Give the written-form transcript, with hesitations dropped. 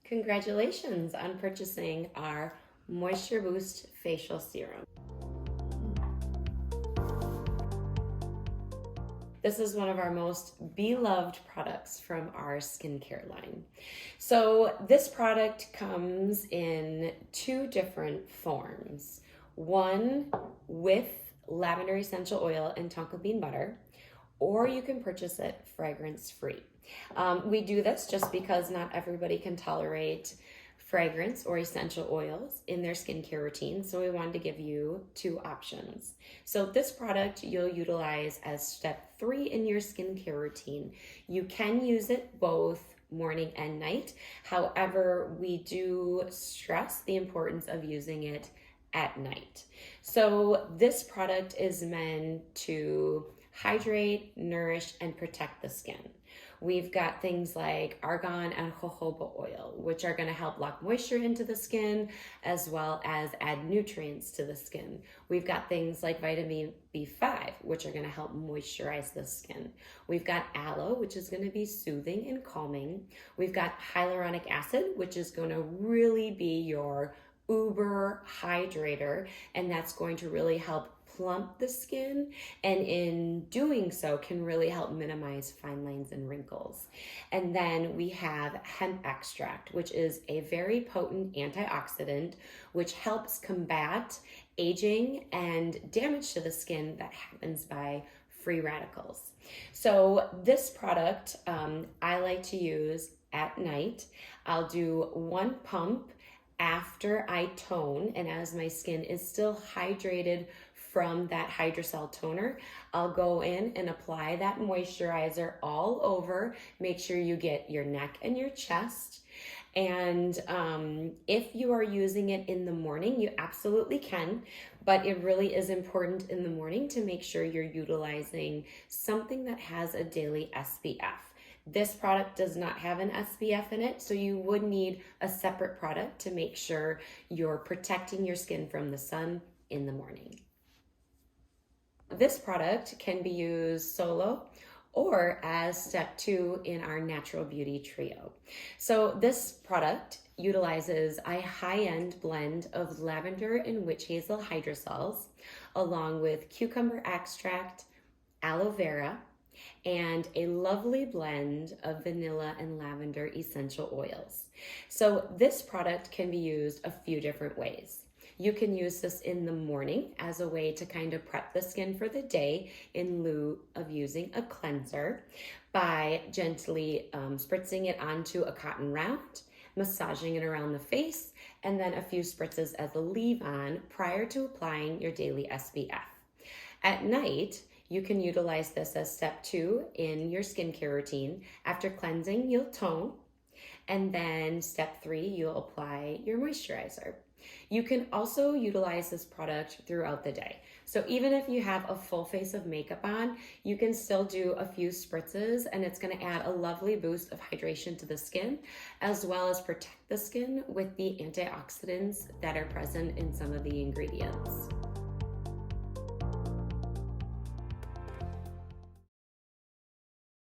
Congratulations on purchasing our Moisture Boost Facial Serum. This is one of our most beloved products from our skincare line. So this product comes in two different forms. One with lavender essential oil and tonka bean butter, or you can purchase it fragrance-free. We do this just because not everybody can tolerate fragrance or essential oils in their skincare routine, so we wanted to give you two options. So this product you'll utilize as step 3 in your skincare routine. You can use it both morning and night. However, we do stress the importance of using it at night. So this product is meant to hydrate, nourish, and protect the skin. We've got things like argan and jojoba oil, which are going to help lock moisture into the skin as well as add nutrients to the skin. We've got things like vitamin B5, which are going to help moisturize the skin. We've got aloe, which is going to be soothing and calming. We've got hyaluronic acid, which is going to really be your uber hydrator, and that's going to really help plump the skin, and in doing so can really help minimize fine lines and wrinkles. And then we have hemp extract, which is a very potent antioxidant which helps combat aging and damage to the skin that happens by free radicals. So this product I like to use at night. I'll do one pump after I tone, and as my skin is still hydrated from that hydrocell toner, I'll go in and apply that moisturizer all over. Make sure you get your neck and your chest. And if you are using it in the morning, you absolutely can, but it really is important in the morning to make sure you're utilizing something that has a daily SPF. This product does not have an SPF in it, so you would need a separate product to make sure you're protecting your skin from the sun in the morning. This product can be used solo or as step 2 in our Natural Beauty Trio. So this product utilizes a high-end blend of lavender and witch hazel hydrosols, along with cucumber extract, aloe vera, and a lovely blend of vanilla and lavender essential oils. So this product can be used a few different ways. You can use this in the morning as a way to kind of prep the skin for the day in lieu of using a cleanser by gently spritzing it onto a cotton round, massaging it around the face, and then a few spritzes as a leave-on prior to applying your daily SPF. At night, you can utilize this as step 2 in your skincare routine. After cleansing, you'll tone, and then step 3, you'll apply your moisturizer. You can also utilize this product throughout the day. So even if you have a full face of makeup on, you can still do a few spritzes, and it's going to add a lovely boost of hydration to the skin, as well as protect the skin with the antioxidants that are present in some of the ingredients.